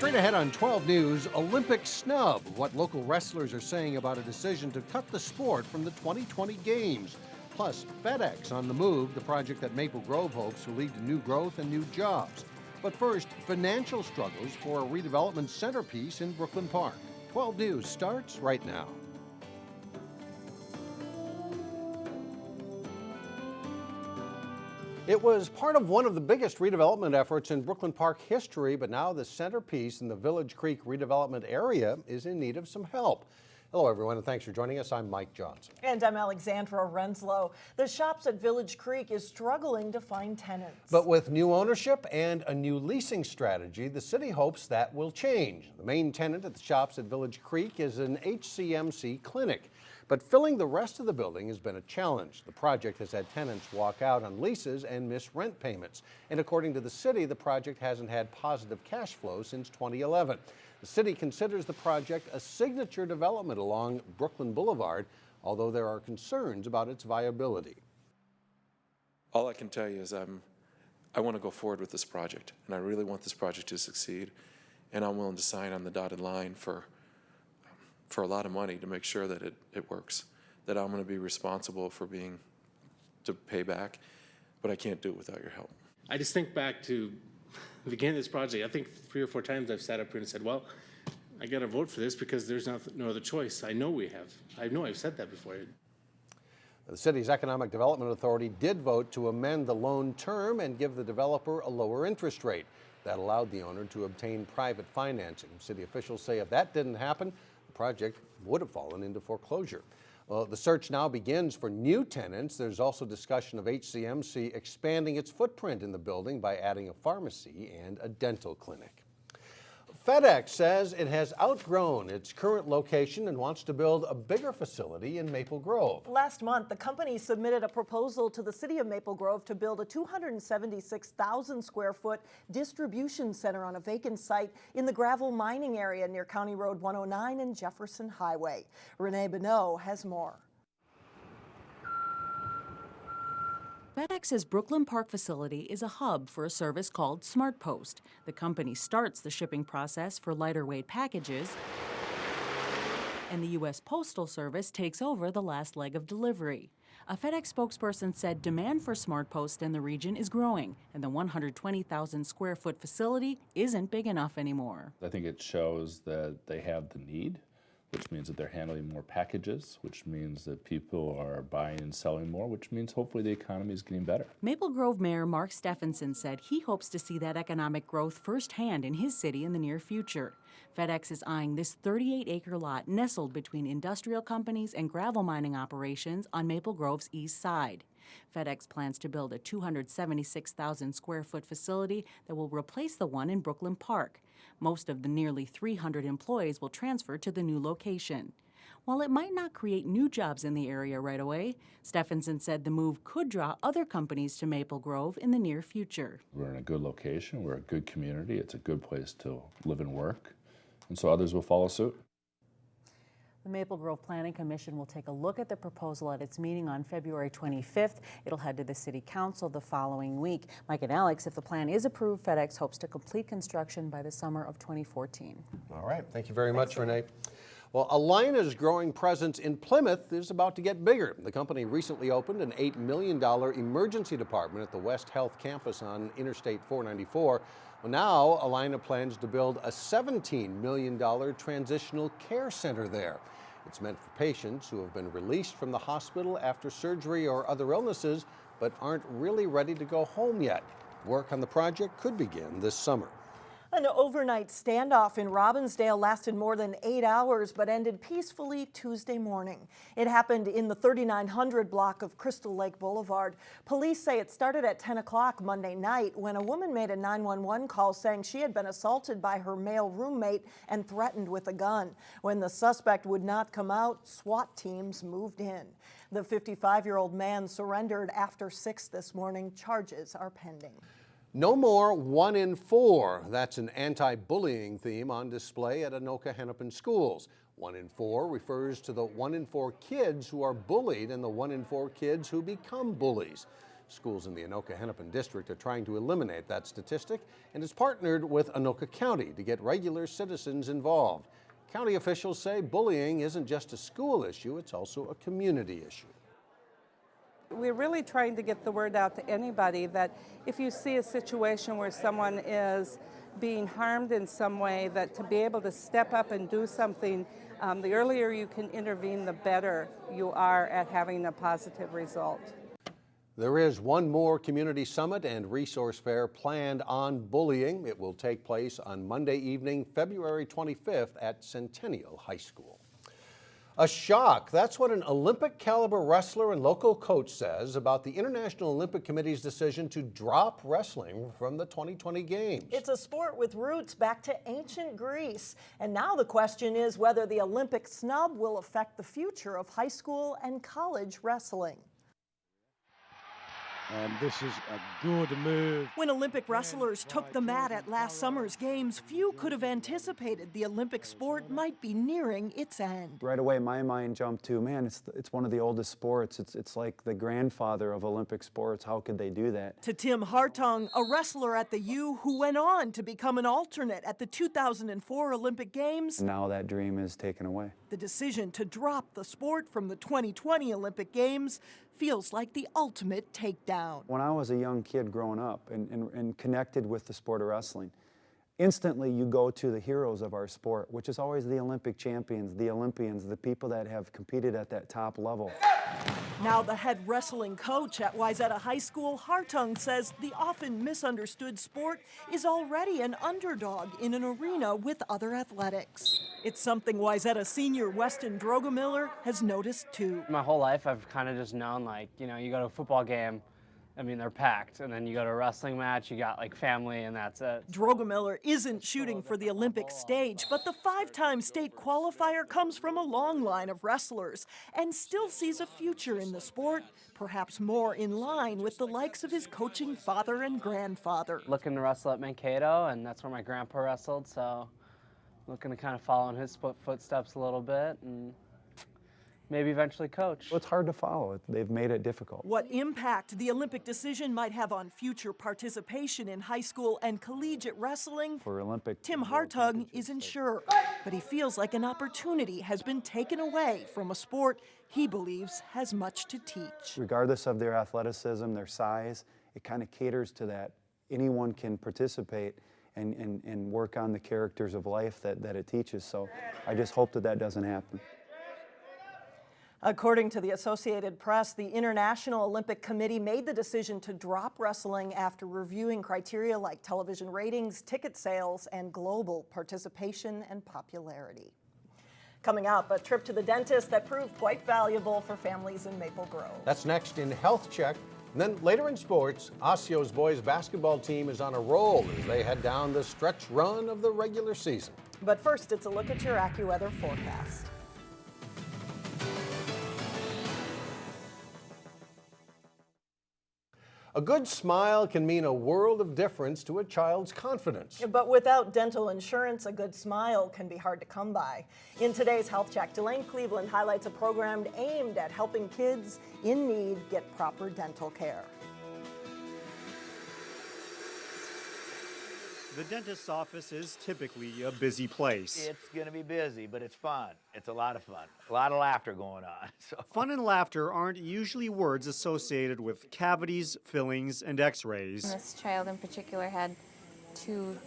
Straight ahead on 12 News, Olympic snub, what local wrestlers are saying about a decision to cut the sport from the 2020 Games. Plus, FedEx on the move, the project that Maple Grove hopes will lead to new growth and new jobs. But first, financial struggles for a redevelopment centerpiece in Brooklyn Park. 12 News starts right now. It was part of one of the biggest redevelopment efforts in Brooklyn Park history, but now the centerpiece in the Village Creek redevelopment area is in need of some help. Hello, everyone, and thanks for joining us. I'm Mike Johnson. And I'm Alexandra Renslow. The Shops at Village Creek is struggling to find tenants. But with new ownership and a new leasing strategy, the city hopes that will change. The main tenant at the Shops at Village Creek is an HCMC clinic. But filling the rest of the building has been a challenge. The project has had tenants walk out on leases and miss rent payments. And according to the city, the project hasn't had positive cash flow since 2011. The city considers the project a signature development along Brooklyn Boulevard, although there are concerns about its viability. All I can tell you is I want to go forward with this project, and I really want this project to succeed, and I'm willing to sign on the dotted line for a lot of money to make sure that it works, that I'm going to be responsible for to pay back, but I can't do it without your help. I just think back to the beginning of this project. I think 3 or 4 times I've sat up here and said, well, I got to vote for this because there's no other choice. I know I've said that before. The city's Economic Development Authority did vote to amend the loan term and give the developer a lower interest rate. That allowed the owner to obtain private financing. City officials say if that didn't happen, the project would have fallen into foreclosure. Well, the search now begins for new tenants. There's also discussion of HCMC expanding its footprint in the building by adding a pharmacy and a dental clinic. FedEx says it has outgrown its current location and wants to build a bigger facility in Maple Grove. Last month, the company submitted a proposal to the city of Maple Grove to build a 276,000 square foot distribution center on a vacant site in the gravel mining area near County Road 109 and Jefferson Highway. Renee Bonneau has more. FedEx's Brooklyn Park facility is a hub for a service called SmartPost. The company starts the shipping process for lighter weight packages, and the U.S. Postal Service takes over the last leg of delivery. A FedEx spokesperson said demand for SmartPost in the region is growing, and the 120,000 square foot facility isn't big enough anymore. I think it shows that they have the need, which means that they're handling more packages, which means that people are buying and selling more, which means hopefully the economy is getting better. Maple Grove Mayor Mark Stephenson said he hopes to see that economic growth firsthand in his city in the near future. FedEx is eyeing this 38-acre lot nestled between industrial companies and gravel mining operations on Maple Grove's east side. FedEx plans to build a 276,000 square foot facility that will replace the one in Brooklyn Park. Most of the nearly 300 employees will transfer to the new location. While it might not create new jobs in the area right away, Stephenson said the move could draw other companies to Maple Grove in the near future. We're in a good location, we're a good community, it's a good place to live and work, and so others will follow suit. The Maple Grove Planning Commission will take a look at the proposal at its meeting on February 25th. It'll head to the City Council the following week. Mike and Alex, if the plan is approved, FedEx hopes to complete construction by the summer of 2014. All right. Thank you very much, Renee. Well, Allina's growing presence in Plymouth is about to get bigger. The company recently opened an $8 million emergency department at the West Health campus on Interstate 494. Well, now Allina plans to build a $17 million transitional care center there. It's meant for patients who have been released from the hospital after surgery or other illnesses, but aren't really ready to go home yet. Work on the project could begin this summer. An overnight standoff in Robbinsdale lasted more than 8 hours but ended peacefully Tuesday morning. It happened in the 3900 block of Crystal Lake Boulevard. Police say it started at 10 o'clock Monday night when a woman made a 911 call saying she had been assaulted by her male roommate and threatened with a gun. When the suspect would not come out, SWAT teams moved in. The 55-year-old man surrendered after 6 this morning. Charges are pending. No more 1 in 4. That's an anti-bullying theme on display at Anoka Hennepin schools. 1 in 4 refers to the 1 in 4 kids who are bullied and the 1 in 4 kids who become bullies. Schools in the Anoka-Hennepin district are trying to eliminate that statistic and has partnered with Anoka County to get regular citizens involved. County officials say bullying isn't just a school issue, it's also a community issue. We're really trying to get the word out to anybody that if you see a situation where someone is being harmed in some way, that to be able to step up and do something, the earlier you can intervene, the better you are at having a positive result. There is one more community summit and resource fair planned on bullying. It will take place on Monday evening, February 25th at Centennial High School. A shock. That's what an Olympic caliber wrestler and local coach says about the International Olympic Committee's decision to drop wrestling from the 2020 Games. It's a sport with roots back to ancient Greece. And now the question is whether the Olympic snub will affect the future of high school and college wrestling. And this is a good move. When Olympic wrestlers took the mat at last summer's games, few could have anticipated the Olympic sport might be nearing its end. Right away, my mind jumped to, man, it's one of the oldest sports. It's like the grandfather of Olympic sports. How could they do that? To Tim Hartung, a wrestler at the U who went on to become an alternate at the 2004 Olympic Games. Now that dream is taken away. The decision to drop the sport from the 2020 Olympic Games feels like the ultimate takedown. When I was a young kid growing up and connected with the sport of wrestling, instantly you go to the heroes of our sport, which is always the Olympic champions, the Olympians, the people that have competed at that top level. Now the head wrestling coach at Wayzata High School, Hartung says the often misunderstood sport is already an underdog in an arena with other athletics. It's something Wayzata senior Weston Drogomiller has noticed too. My whole life I've kind of just known, like, you know, you go to a football game, I mean, they're packed, and then you go to a wrestling match, you got like family, and that's it. Drogomiller isn't shooting for the Olympic stage, but the five-time state qualifier comes from a long line of wrestlers and still sees a future in the sport, perhaps more in line with the likes of his coaching father and grandfather. Looking to wrestle at Mankato, and that's where my grandpa wrestled, so looking to kind of follow in his footsteps a little bit and maybe eventually coach. Well, it's hard to follow. They've made it difficult. What impact the Olympic decision might have on future participation in high school and collegiate wrestling, For Olympic Tim Hartung isn't sure, but he feels like an opportunity has been taken away from a sport he believes has much to teach. Regardless of their athleticism, their size, it kind of caters to that. Anyone can participate and work on the characters of life that it teaches. So I just hope that doesn't happen. According to the Associated Press, the International Olympic Committee made the decision to drop wrestling after reviewing criteria like television ratings, ticket sales, and global participation and popularity. Coming up, a trip to the dentist that proved quite valuable for families in Maple Grove. That's next in Health Check. And then later in sports, Osseo's boys basketball team is on a roll as they head down the stretch run of the regular season. But first, it's a look at your AccuWeather forecast. A good smile can mean a world of difference to a child's confidence. But without dental insurance, a good smile can be hard to come by. In today's Health Check, Delane Cleveland highlights a program aimed at helping kids in need get proper dental care. The dentist's office is typically a busy place. It's going to be busy, but it's fun. It's a lot of fun. A lot of laughter going on. So. Fun and laughter aren't usually words associated with cavities, fillings, and x-rays. This child in particular had two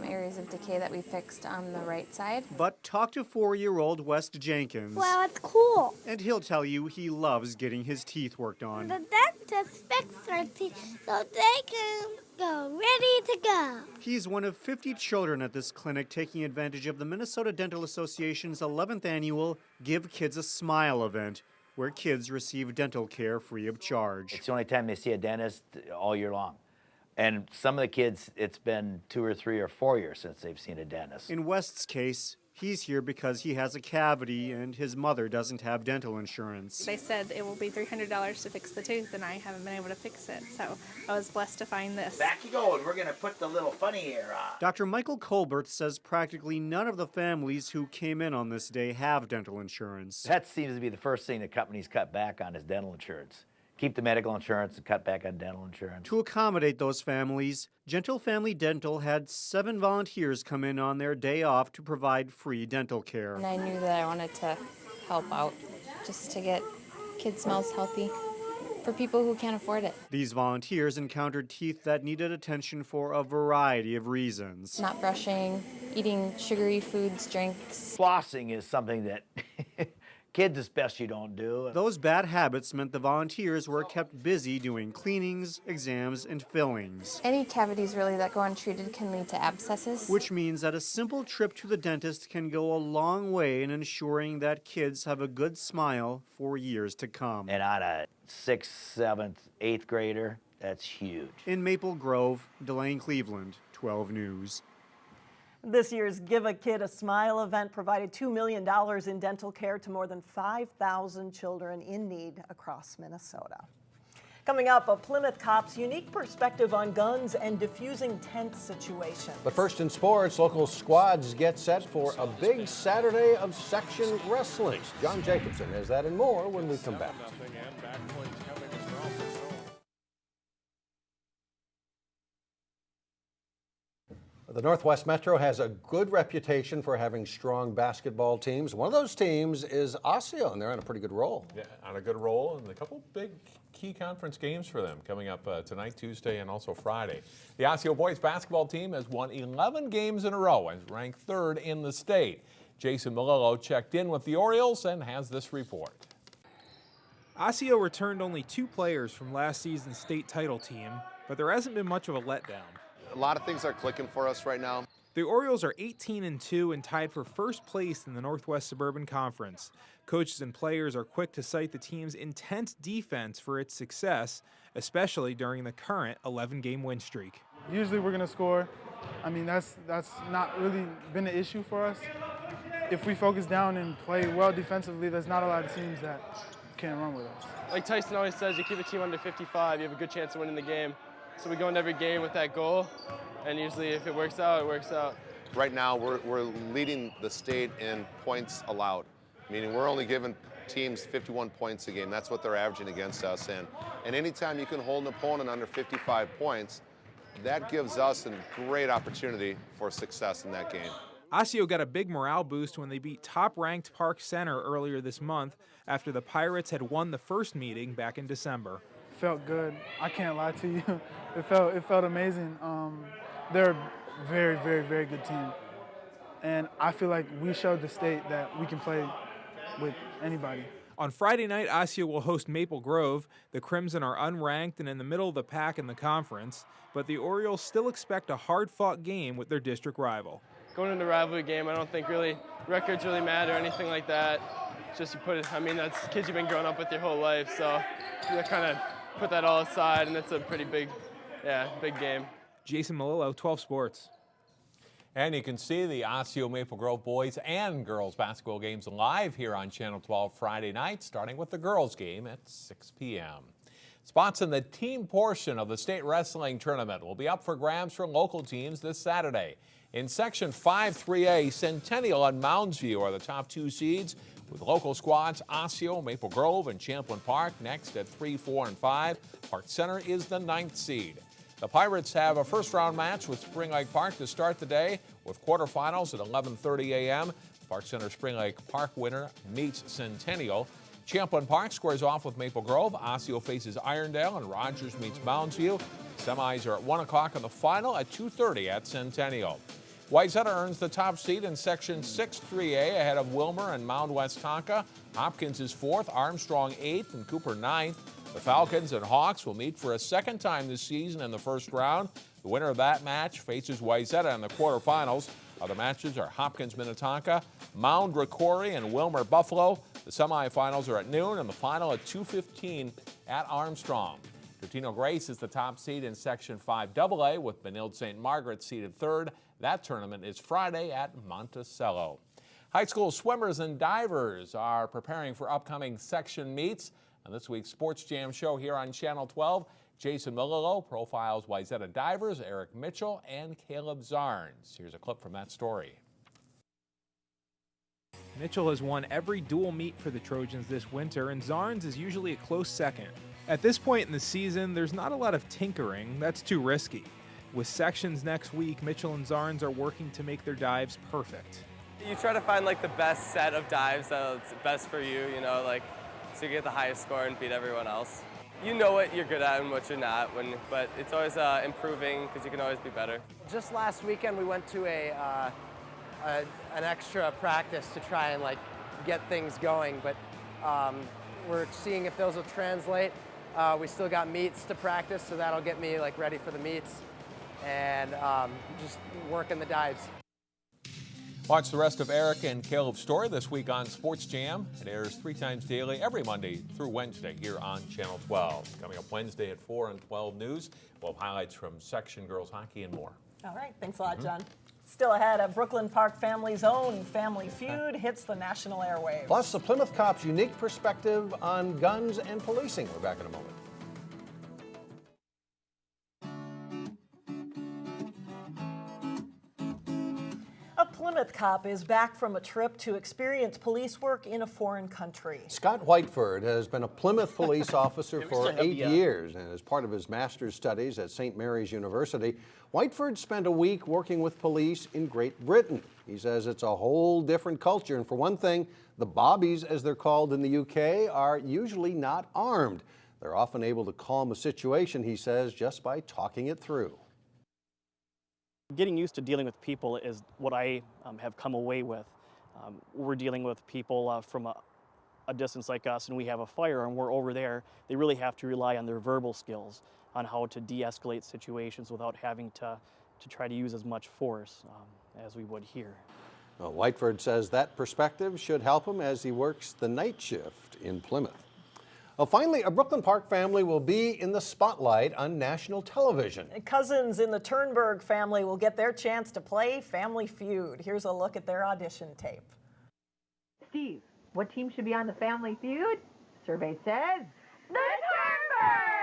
areas of decay that we fixed on the right side. But talk to 4-year-old West Jenkins. Well, it's cool. And he'll tell you he loves getting his teeth worked on. The dentist fixed our teeth so they can go ready to go. He's one of 50 children at this clinic taking advantage of the Minnesota Dental Association's 11th annual Give Kids a Smile event, where kids receive dental care free of charge. It's the only time they see a dentist all year long. And some of the kids, it's been 2 or 3 or 4 years since they've seen a dentist. In West's case, he's here because he has a cavity and his mother doesn't have dental insurance. They said it will be $300 to fix the tooth, and I haven't been able to fix it, so I was blessed to find this. Back you go, and we're going to put the little funny ear on. Dr. Michael Colbert says practically none of the families who came in on this day have dental insurance. That seems to be the first thing that companies cut back on is dental insurance. keep the medical insurance and cut back on dental insurance. To accommodate those families, Gentle Family Dental had 7 volunteers come in on their day off to provide free dental care. And I knew that I wanted to help out just to get kids' mouths healthy for people who can't afford it. These volunteers encountered teeth that needed attention for a variety of reasons. Not brushing, eating sugary foods, drinks. Flossing is something that kids, it's best you don't do. Those bad habits meant the volunteers were kept busy doing cleanings, exams, and fillings. Any cavities really that go untreated can lead to abscesses. Which means that a simple trip to the dentist can go a long way in ensuring that kids have a good smile for years to come. And on a 6th, 7th, 8th grader, that's huge. In Maple Grove, Delane Cleveland, 12 News. This year's Give a Kid a Smile event provided $2 million in dental care to more than 5,000 children in need across Minnesota. Coming up, a Plymouth cop's unique perspective on guns and diffusing tense situations. But first in sports, local squads get set for a big Saturday of section wrestling. John Jacobson has that and more when we come back. The Northwest Metro has a good reputation for having strong basketball teams. One of those teams is Osseo, and they're on a pretty good roll. Yeah, on a good roll, and a couple big key conference games for them coming up tonight, Tuesday, and also Friday. The Osseo boys basketball team has won 11 games in a row and is ranked 3rd in the state. Jason Malillo checked in with the Orioles and has this report. Osseo returned only 2 players from last season's state title team, but there hasn't been much of a letdown. A lot of things are clicking for us right now. The Orioles are 18-2 and tied for first place in the Northwest Suburban Conference. Coaches and players are quick to cite the team's intense defense for its success, especially during the current 11-game win streak. Usually we're going to score. I mean, that's not really been an issue for us. If we focus down and play well defensively, there's not a lot of teams that can run with us. Like Tyson always says, you keep the team under 55, you have a good chance of winning the game. So we go into every game with that goal, and usually if it works out, it works out. Right now, we're leading the state in points allowed, meaning we're only giving teams 51 points a game. That's what they're averaging against us. And anytime you can hold an opponent under 55 points, that gives us a great opportunity for success in that game. Osseo got a big morale boost when they beat top-ranked Park Center earlier this month after the Pirates had won the first meeting back in December. Felt good. I can't lie to you. It felt amazing. They're a very, very, very good team. And I feel like we showed the state that we can play with anybody. On Friday night, Osseo will host Maple Grove. The Crimson are unranked and in the middle of the pack in the conference, but the Orioles still expect a hard-fought game with their district rival. Going into a rivalry game, I don't think really records really matter or anything like that. It's just you put it, I mean, that's kids you've been growing up with your whole life, so you kind of put that all aside, and it's a pretty big game. Jason Malillo, 12 Sports. And you can see the Osseo Maple Grove boys and girls basketball games live here on Channel 12 Friday night, starting with the girls game at 6 p.m. Spots in the team portion of the state wrestling tournament will be up for grabs for local teams this Saturday. In Section 5-3A, Centennial and Mounds View are the top 2 seeds, with local squads Osseo, Maple Grove, and Champlin Park next at 3, 4, and 5. Park Center is the 9th seed. The Pirates have a first-round match with Spring Lake Park to start the day, with quarterfinals at 11:30 a.m. Park Center Spring Lake Park winner meets Centennial. Champlin Park squares off with Maple Grove. Osseo faces Irondale, and Rogers meets Mounds View. Semis are at 1 o'clock in the final at 2:30 at Centennial. Wayzata earns the top seed in Section 6-3A ahead of Wilmer and Mound West Tonka. Hopkins is 4th, Armstrong 8th, and Cooper 9th. The Falcons and Hawks will meet for a second time this season in the first round. The winner of that match faces Wayzata in the quarterfinals. Other matches are Hopkins Minnetonka, Mound Ricori, and Wilmer Buffalo. The semifinals are at noon and the final at 2:15 at Armstrong. Totino Grace is the top seed in Section 5AA with Benilde St. Margaret seeded 3rd. That tournament is Friday at Monticello. High school swimmers and divers are preparing for upcoming section meets. On this week's Sports Jam show here on Channel 12, Jason Malillo profiles Wayzata divers Eric Mitchell and Caleb Zarnes. Here's a clip from that story. Mitchell has won every dual meet for the Trojans this winter, and Zarnes is usually a close second. At this point in the season, there's not a lot of tinkering. That's too risky. With sections next week, Mitchell and Zarnes are working to make their dives perfect. You try to find like the best set of dives that's best for you, you know, like so you get the highest score and beat everyone else. You know what you're good at and what you're not, but it's always improving because you can always be better. Just last weekend we went to an extra practice to try and like get things going, but we're seeing if those will translate. We still got meets to practice, so that'll get me like ready for the meets and just working the dives. Watch the rest of Eric and Caleb's story this week on Sports Jam. It airs 3 times daily, every Monday through Wednesday here on Channel 12. Coming up Wednesday at 4 and 12 News, we'll have highlights from section girls hockey and more. All right, thanks a lot, John. Still ahead, a Brooklyn Park family's own Family Feud hits the national airwaves. Plus, the Plymouth Cop's unique perspective on guns and policing. We're back in a moment. A Plymouth cop is back from a trip to experience police work in a foreign country. Scott Whiteford has been a Plymouth police officer for 8 years, and as part of his master's studies at St. Mary's University, Whiteford spent a week working with police in Great Britain. He says it's a whole different culture, and for one thing, the bobbies, as they're called in the UK, are usually not armed. They're often able to calm a situation, he says, just by talking it through. Getting used to dealing with people is what I have come away with. We're dealing with people from a distance like us, and we have a firearm. We're over there. They really have to rely on their verbal skills on how to de-escalate situations without having to try to use as much force as we would here. Well, Whiteford says that perspective should help him as he works the night shift in Plymouth. Well, finally, a Brooklyn Park family will be in the spotlight on national television. Cousins in the Turnberg family will get their chance to play Family Feud. Here's a look at their audition tape. Steve, what team should be on the Family Feud? Survey says the Turnberg!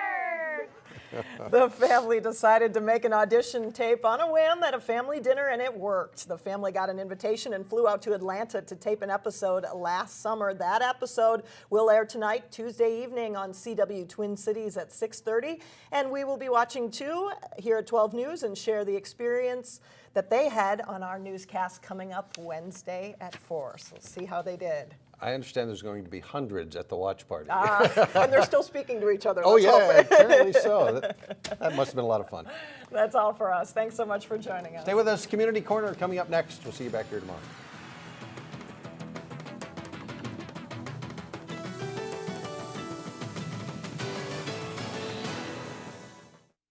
The family decided to make an audition tape on a whim at a family dinner, and it worked. The family got an invitation and flew out to Atlanta to tape an episode last summer. That episode will air tonight, Tuesday evening on CW Twin Cities at 6:30, and we will be watching too here at 12 News and share the experience that they had on our newscast coming up Wednesday at 4. So we'll see how they did. I understand there's going to be hundreds at the watch party. And they're still speaking to each other. Oh, Let's yeah, hope. apparently so. That must have been a lot of fun. That's all for us. Thanks so much for joining us. Stay with us. Community Corner coming up next. We'll see you back here tomorrow.